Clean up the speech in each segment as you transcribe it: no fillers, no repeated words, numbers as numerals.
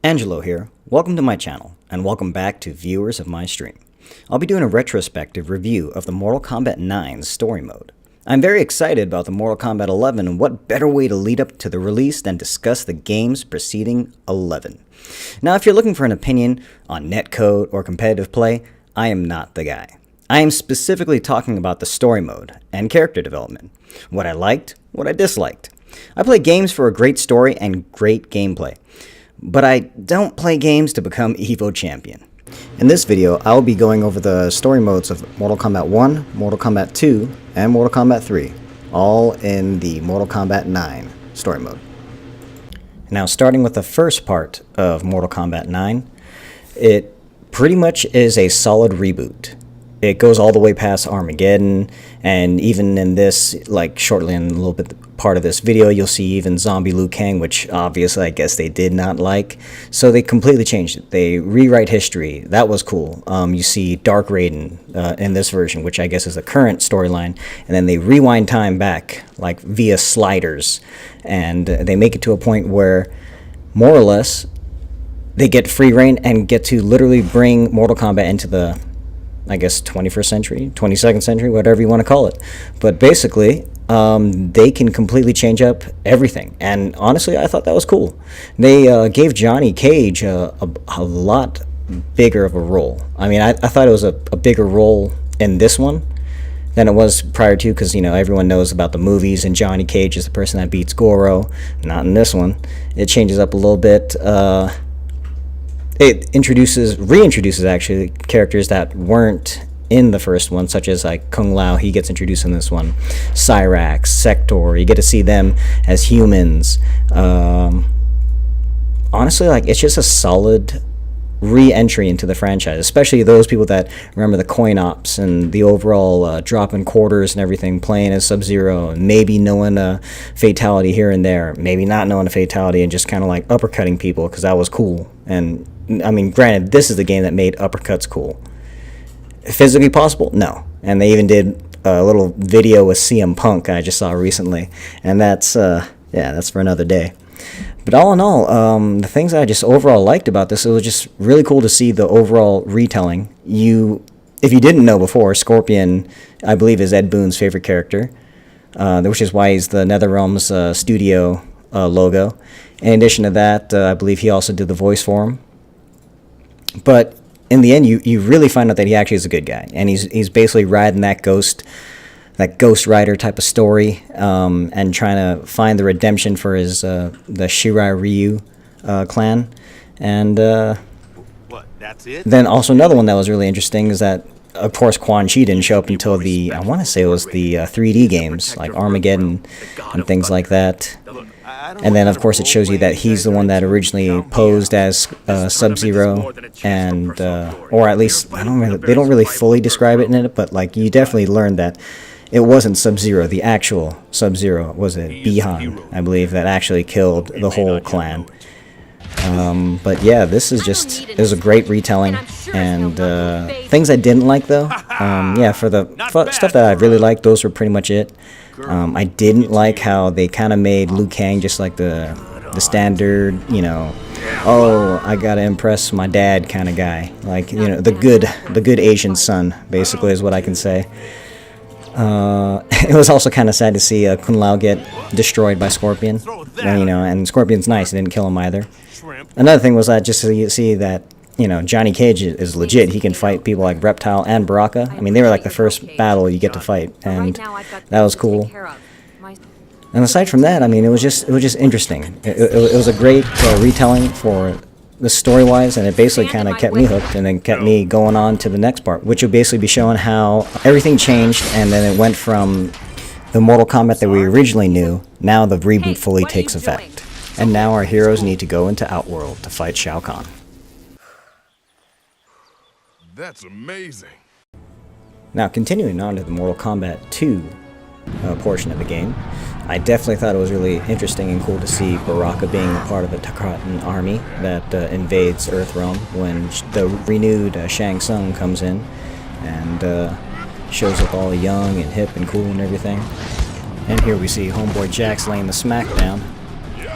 Angelo here. Welcome to my channel, and welcome back to viewers of my stream. I'll be doing a retrospective review of the Mortal Kombat 9 story mode. I'm very excited about the Mortal Kombat 11, and what better way to lead up to the release than discuss the games preceding 11. Now, if you're looking for an opinion on netcode or competitive play, I am not the guy. I am specifically talking about the story mode and character development, what I liked, what I disliked. I play games for a great story and great gameplay, but I don't play games to become Evo champion. In this video, I'll be going over the story modes of Mortal Kombat 1, Mortal Kombat 2, and Mortal Kombat 3, all in the Mortal Kombat 9 story mode. Now, starting with the first part of Mortal Kombat 9, it pretty much is a solid reboot. It goes all the way past Armageddon, and even in this, like shortly in a little bit part of this video, you'll see even Zombie Liu Kang, which obviously I guess they did not like. So they completely changed it. They rewrite history. That was cool. You see Dark Raiden in this version, which I guess is the current storyline, and then they rewind time back, like via sliders, and they make it to a point where, more or less, they get free reign and get to literally bring Mortal Kombat into the, I guess, 21st century, 22nd century, whatever you want to call it. But basically, they can completely change up everything. And honestly, I thought that was cool. They gave Johnny Cage a lot bigger of a role. I mean, I thought it was a bigger role in this one than it was prior to, because, you know, everyone knows about the movies, and Johnny Cage is the person that beats Goro. Not in this one. It changes up a little bit. It reintroduces actually characters that weren't in the first one, such as like Kung Lao. He gets introduced in this one. Cyrax, Sector, you get to see them as humans. Honestly, like, it's just a solid re-entry into the franchise, especially those people that remember the coin ops and the overall drop in quarters and everything, playing as Sub-Zero, and maybe knowing a fatality here and there, maybe not knowing a fatality and just kind of like uppercutting people, because that was cool. And I mean, granted, this is the game that made uppercuts cool. Physically possible? No. And they even did a little video with CM Punk I just saw recently, and that's yeah, that's for another day. But all in all, the things I just overall liked about this, it was just really cool to see the overall retelling. If you didn't know before, Scorpion, I believe, is Ed Boon's favorite character, which is why he's the NetherRealm's studio logo. In addition to that, I believe he also did the voice for him. But in the end, you really find out that he actually is a good guy, and he's basically riding that Ghost Rider type of story, and trying to find the redemption for his the Shirai Ryu clan. And what? That's it? Then also another one that was really interesting is that, of course, Quan Chi didn't show up until the, I want to say it was the 3D games like Armageddon and things like that. And then, of course, it shows you that he's the one that originally posed as Sub-Zero, and or at least they don't really fully describe it in it, but like, you definitely learned that it wasn't Sub-Zero. The actual Sub-Zero was a Bihan, I believe, that actually killed the whole clan. But yeah, this is just, it was a great retelling. And things I didn't like, though, yeah, for the stuff that I really liked, those were pretty much it. I didn't like how they kind of made Liu Kang just like the standard, you know, oh, I gotta impress my dad kind of guy, like, you know, the good Asian son, basically, is what I can say. It was also kind of sad to see Kung Lao get destroyed by Scorpion, and, you know, and Scorpion's nice, he didn't kill him either. Another thing was that just to see that, you know, Johnny Cage is legit. He can fight people like Reptile and Baraka. I mean, they were like the first battle you get to fight, and that was cool. And aside from that, I mean, it was just interesting. It was a great retelling for the story-wise, and it basically kind of kept me hooked, and then kept me going on to the next part, which would basically be showing how everything changed, and then it went from the Mortal Kombat that we originally knew. Now the reboot fully takes effect, and now our heroes need to go into Outworld to fight Shao Kahn. That's amazing. Now, continuing on to the Mortal Kombat 2 portion of the game, I definitely thought it was really interesting and cool to see Baraka being a part of the Takratan army that invades Earthrealm when the renewed Shang Tsung comes in and shows up all young and hip and cool and everything. And here we see Homeboy Jax laying the smackdown.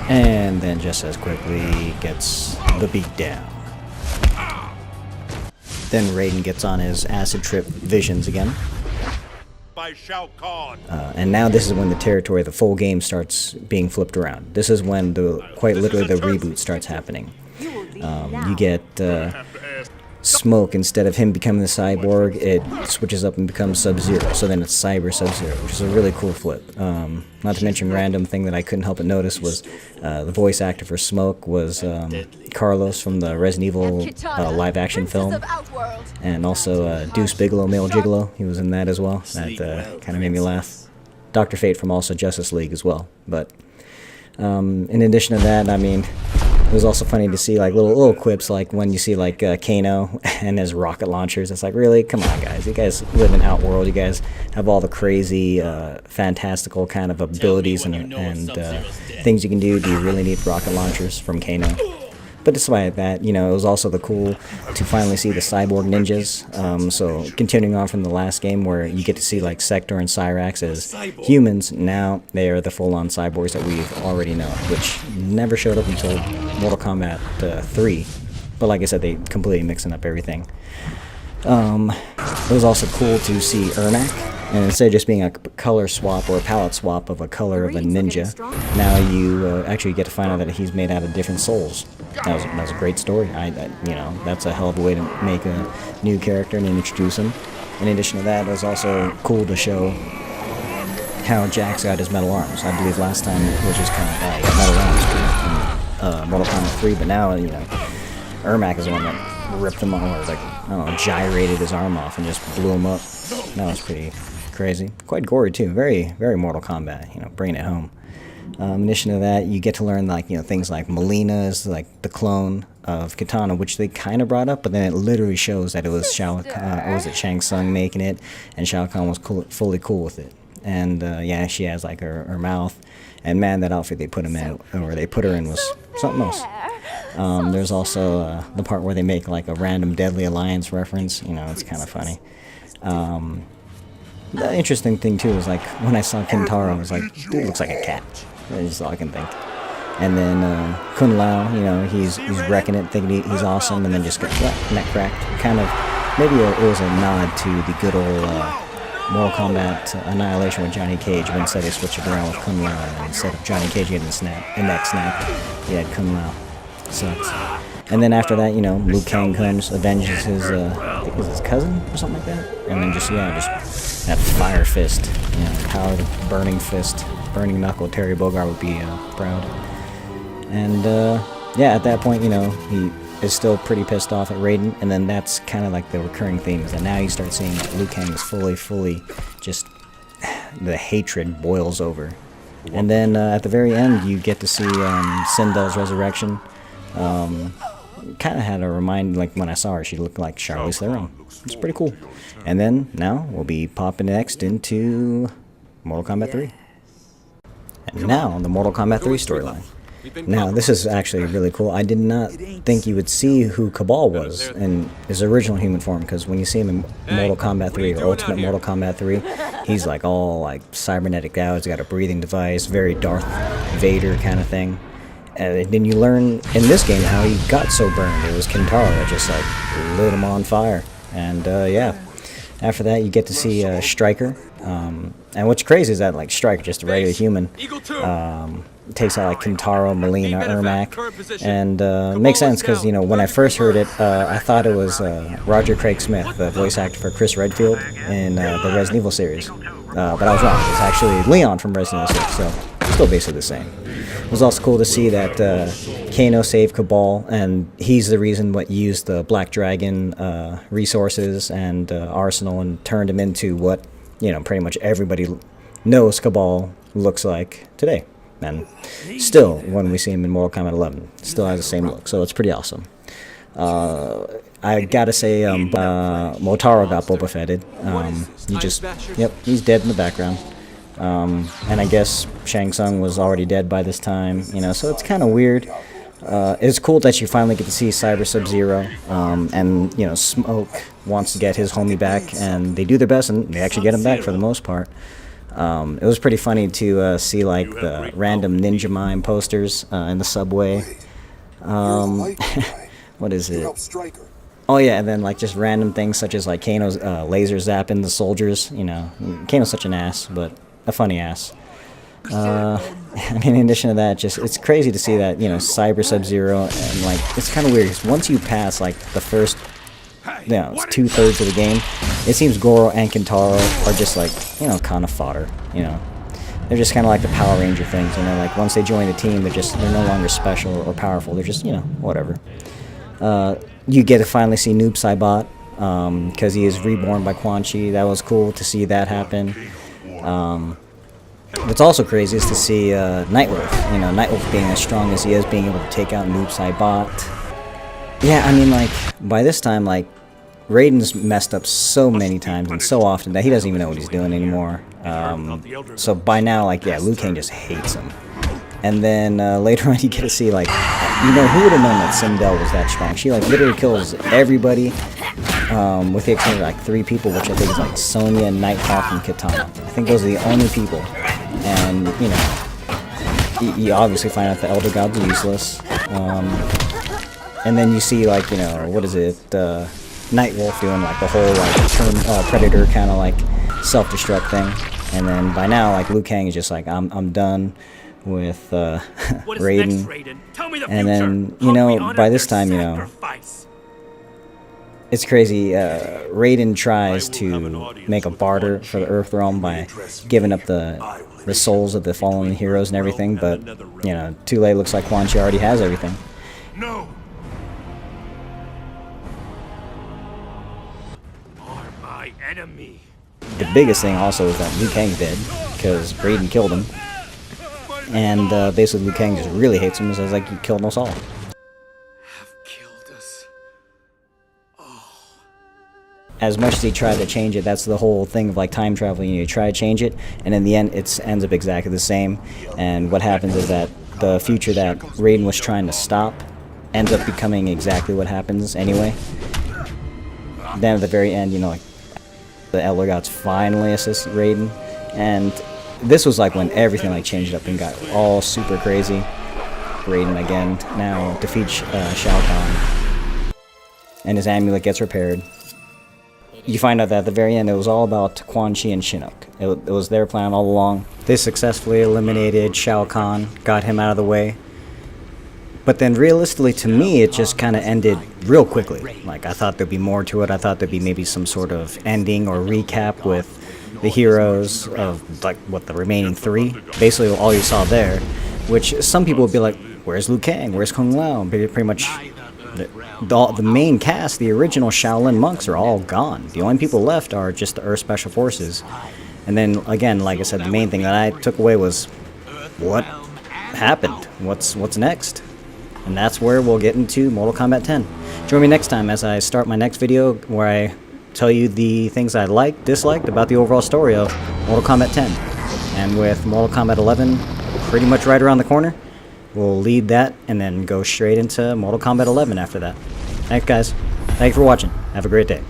And then just as quickly gets the beat down. Then Raiden gets on his acid trip visions again. And now this is when the territory of the full game starts being flipped around. This is when quite literally the reboot starts happening. You get Smoke, instead of him becoming the cyborg, it switches up and becomes Sub-Zero. So then it's Cyber Sub-Zero, which is a really cool flip. Not to mention, random thing that I couldn't help but notice was the voice actor for Smoke was Carlos from the Resident Evil live-action film. And also Deuce Bigelow, Male Gigolo, he was in that as well. That kind of made me laugh. Dr. Fate from also Justice League as well. But in addition to that, I mean, it was also funny to see like little quips, like when you see like Kano and his rocket launchers. It's like, really, come on, guys! You guys live in Outworld. You guys have all the crazy, fantastical kind of abilities and things you can do. Do you really need rocket launchers from Kano? But despite that, you know, it was also cool to finally see the Cyborg Ninjas. So continuing on from the last game where you get to see like Sector and Cyrax as humans, now they are the full-on cyborgs that we've already known, which never showed up until Mortal Kombat 3. But like I said, they completely mixing up everything. It was also cool to see Ermac. And instead of just being a color swap or a palette swap of a color of a ninja, now you actually get to find out that he's made out of different souls. That was a great story. You know, that's a hell of a way to make a new character and introduce him. In addition to that, it was also cool to show how Jax got his metal arms. I believe last time it was just kind of metal arms in Mortal Kombat 3, but now, you know, Ermac is the one that ripped him off, or like, I don't know, gyrated his arm off and just blew him up. That was pretty crazy. Quite gory too. Very, very Mortal Kombat, you know, bringing it home. In addition to that, you get to learn, like, you know, things like Melina is like the clone of Kitana, which they kind of brought up, but then it literally shows that it was Shang Tsung making it, and Shao Kahn was fully cool with it. And yeah, she has like her mouth, and man, that outfit they put him in, or they put her in, was something else. There's also the part where they make like a random Deadly Alliance reference. You know, it's kind of funny. The interesting thing too is like when I saw Kintaro, I was like, dude looks like a cat. That's all I can think. And then Kun Lao, you know, he's wrecking it, thinking he's awesome, and then just gets neck cracked. Kind of, maybe it was a nod to the good old Mortal Kombat Annihilation with Johnny Cage, but instead they switched it around with Kun Lao, and instead of Johnny Cage getting a neck snap, he had Kun Lao. Sucks. And then after that, you know, Liu Kang comes, avenges his, I think it was his cousin or something like that. And then just that fire fist, you know, power of the burning fist, burning knuckle. Terry Bogard would be proud. And yeah, at that point, you know, he is still pretty pissed off at Raiden. And then that's kind of like the recurring theme, is that now you start seeing that Liu Kang is fully just, the hatred boils over. And then at the very end, you get to see Sindel's resurrection. Kind of had a remind, like when I saw her, she looked like Charlize Theron. It's pretty cool. And then now we'll be popping next into Mortal Kombat 3. And now the Mortal Kombat 3 storyline. Now this is actually really cool. I did not think you would see who Cabal was in his original human form, because when you see him in Mortal Kombat 3 or Ultimate Mortal Kombat 3, he's like all like cybernetic out. He's got a breathing device, very Darth Vader kind of thing. And then you learn in this game how he got so burned. It was Kintaro that just like lit him on fire. And yeah, after that you get to see Stryker. And what's crazy is that like Stryker, just a regular human, takes out like Kintaro, Melina, Ermac, and it makes sense because, you know, when I first heard it, I thought it was Roger Craig Smith, the voice actor for Chris Redfield in the Resident Evil series. But I was wrong. It's actually Leon from Resident Evil 6, so still basically the same. It was also cool to see that Kano saved Cabal, and he's the reason what used the Black Dragon resources and arsenal and turned him into what, you know, pretty much everybody knows Cabal looks like today. And still, when we see him in Mortal Kombat 11, still has the same look, so it's pretty awesome. I gotta say, Motaro got Boba Fetted. Yep, he's dead in the background. And I guess Shang Tsung was already dead by this time, you know, so it's kind of weird. It's cool that you finally get to see Cyber Sub-Zero, and, you know, Smoke wants to get his homie back, and they do their best, and they actually get him back for the most part. It was pretty funny to see like the random Ninja Mime posters in the subway. What is it? Oh yeah, and then like just random things such as like Kano's laser zapping the soldiers. You know, Kano's such an ass, but a funny ass. I mean, in addition to that, just it's crazy to see that, you know, Cyber Sub-Zero, and like it's kind of weird because once you pass like the first, you know, 2/3 of the game, it seems Goro and Kentaro are just like, you know, kind of fodder. You know, they're just kind of like the Power Ranger things. You know, like once they join the team, they're no longer special or powerful. They're just, you know, whatever. You get to finally see Noob Saibot because he is reborn by Quan Chi. That was cool to see that happen. What's also crazy is to see Nightwolf. You know, Nightwolf being as strong as he is, being able to take out Noob Saibot. Yeah, I mean, like, by this time, like, Raiden's messed up so many times and so often that he doesn't even know what he's doing anymore. So by now, like, yeah, Liu Kang just hates him. And then later on, you get to see, like, you know, who would have known that Sindel was that strong? She, like, literally kills everybody, with the exception of, like, 3 people, which I think is, like, Sonya, Nighthawk, and Kitana. I think those are the only people. And, you know, you obviously find out the Elder Gods are useless. And then you see, like, you know, what is it, Nightwolf doing, like, the whole, like, Predator kind of, like, self-destruct thing. And then by now, like, Liu Kang is just like, I'm done with Raiden. And then, you know, by this time, you know, it's crazy. Raiden tries to make a barter for the Earth Realm by giving up the souls of the fallen heroes and everything, but, you know, too late. Looks like Quan Chi already has everything. No. Are my enemy. The biggest thing also is that Liu Kang's dead, because Raiden killed him. And basically Liu Kang just really hates him, and says, like, you killed us all. Have killed us. As much as he tried to change it, that's the whole thing of, like, time traveling. You try to change it, and in the end, it ends up exactly the same. And what happens is that the future that Raiden was trying to stop ends up becoming exactly what happens anyway. Then at the very end, you know, like, the Elder Gods finally assist Raiden, and this was like when everything like changed up and got all super crazy. Raiden again now defeats Shao Kahn, and his amulet gets repaired. You find out that at the very end it was all about Quan Chi and Shinnok. It was their plan all along. They successfully eliminated Shao Kahn, got him out of the way. But then realistically, to me, it just kind of ended real quickly. Like, I thought there'd be more to it. I thought there'd be maybe some sort of ending or recap with the heroes of, like, what, the remaining 3? Basically, all you saw there, which some people would be like, where's Liu Kang? Where's Kung Lao? Pretty much the main cast, the original Shaolin monks, are all gone. The only people left are just the Earth Special Forces. And then, again, like I said, the main thing that I took away was, what happened? What's next? And that's where we'll get into Mortal Kombat 10. Join me next time as I start my next video where I tell you the things I liked, disliked about the overall story of Mortal Kombat 10. And with Mortal Kombat 11 pretty much right around the corner, we'll lead that and then go straight into Mortal Kombat 11 after that. Thanks, guys. Thank you for watching. Have a great day.